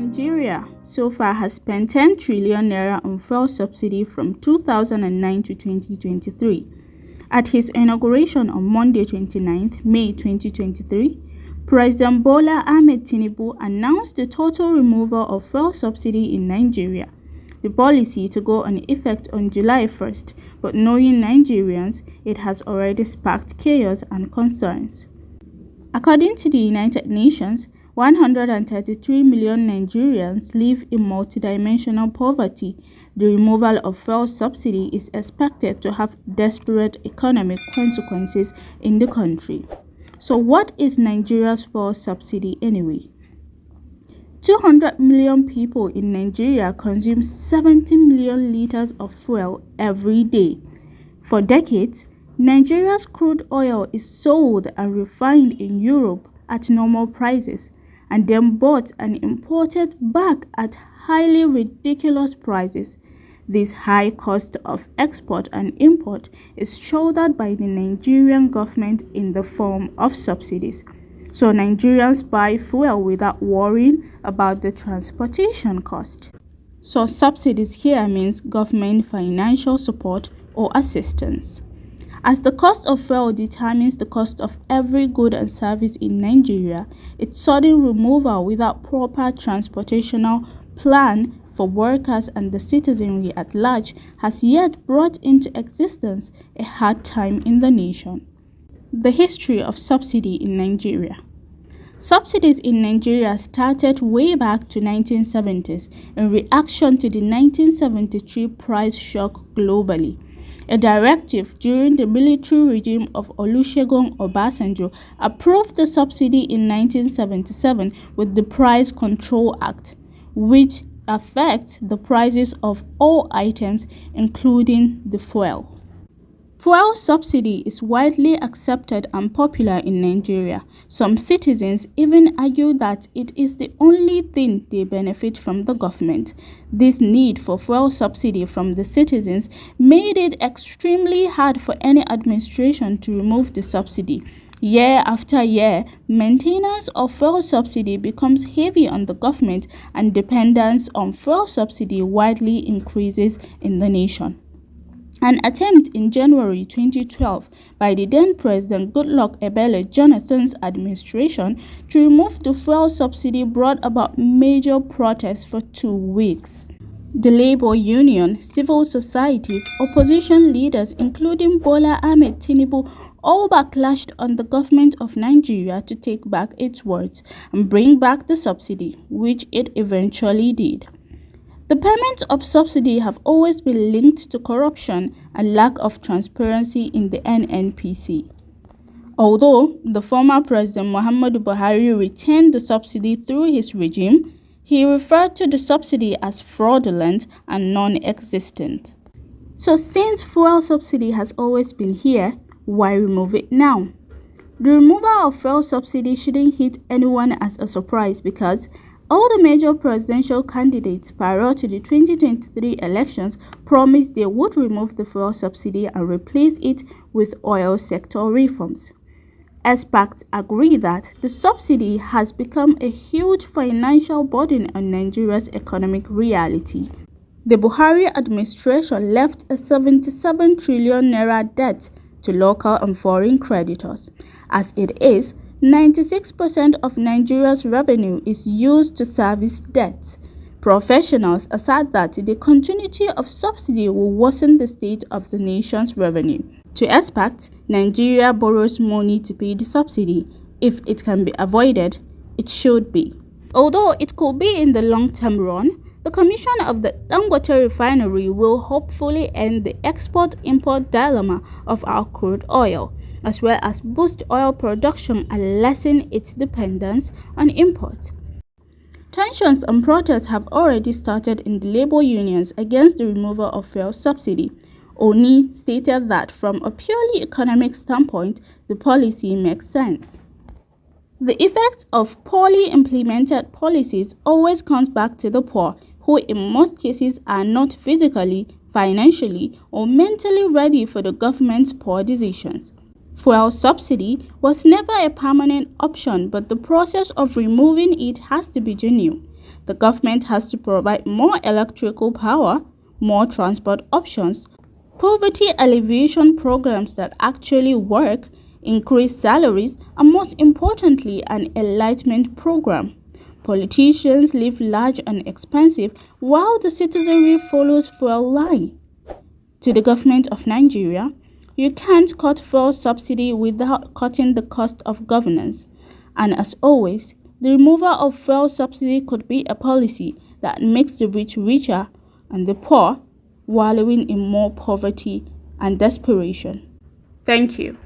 Nigeria so far has spent 10 trillion naira on fuel subsidy from 2009 to 2023. At his inauguration on Monday 29 May 2023, President Bola Ahmed Tinubu announced the total removal of fuel subsidy in Nigeria. The policy to go on effect on July 1st, but knowing Nigerians, it has already sparked chaos and concerns. According to the United Nations, 133 million Nigerians live in multidimensional poverty. The removal of fuel subsidy is expected to have desperate economic consequences in the country. So what is Nigeria's fuel subsidy anyway? 200 million people in Nigeria consume 70 million liters of fuel every day. For decades, Nigeria's crude oil is sold and refined in Europe at normal prices and then bought and imported back at highly ridiculous prices. This high cost of export and import is shouldered by the Nigerian government in the form of subsidies. So Nigerians buy fuel without worrying about the transportation cost. So subsidies here means government financial support or assistance. As the cost of fuel determines the cost of every good and service in Nigeria, its sudden removal without proper transportational plan for workers and the citizenry at large has yet brought into existence a hard time in the nation. The history of subsidy in Nigeria. Subsidies in Nigeria started way back to 1970s in reaction to the 1973 price shock globally. A directive during the military regime of Olusegun Obasanjo approved the subsidy in 1977 with the Price Control Act, which affects the prices of all items including the fuel. Fuel subsidy is widely accepted and popular in Nigeria. Some citizens even argue that it is the only thing they benefit from the government. This need for fuel subsidy from the citizens made it extremely hard for any administration to remove the subsidy. Year after year, maintenance of fuel subsidy becomes heavy on the government and dependence on fuel subsidy widely increases in the nation. An attempt in January 2012 by the then President Goodluck Ebele Jonathan's administration to remove the fuel subsidy brought about major protests for 2 weeks. The labor union, civil societies, opposition leaders including Bola Ahmed Tinubu all backlashed on the government of Nigeria to take back its words and bring back the subsidy, which it eventually did. The payments of subsidy have always been linked to corruption and lack of transparency in the NNPC. Although the former President Muhammadu Buhari retained the subsidy through his regime, he referred to the subsidy as fraudulent and non-existent. So since fuel subsidy has always been here, why remove it now? The removal of fuel subsidy shouldn't hit anyone as a surprise because all the major presidential candidates prior to the 2023 elections promised they would remove the fuel subsidy and replace it with oil sector reforms. Experts agree that the subsidy has become a huge financial burden on Nigeria's economic reality. The Buhari administration left a 77 trillion naira debt to local and foreign creditors. As it is, 96% of Nigeria's revenue is used to service debts. Professionals assert that the continuity of subsidy will worsen the state of the nation's revenue. To experts, Nigeria borrows money to pay the subsidy. If it can be avoided, it should be. Although it could be in the long-term run, the commission of the Dangote refinery will hopefully end the export-import dilemma of our crude oil, as well as boost oil production and lessen its dependence on imports. Tensions and protests have already started in the labor unions against the removal of fuel subsidy. Oni stated that from a purely economic standpoint, the policy makes sense. The effect of poorly implemented policies always comes back to the poor, who in most cases are not physically, financially, or mentally ready for the government's poor decisions. Fuel subsidy was never a permanent option, but the process of removing it has to be genuine. The government has to provide more electrical power, more transport options, poverty alleviation programs that actually work, increase salaries, and most importantly, an enlightenment program. Politicians live large and expensive while the citizenry follows fuel line. To the government of Nigeria, you can't cut fuel subsidy without cutting the cost of governance. And as always, the removal of fuel subsidy could be a policy that makes the rich richer and the poor wallowing in more poverty and desperation. Thank you.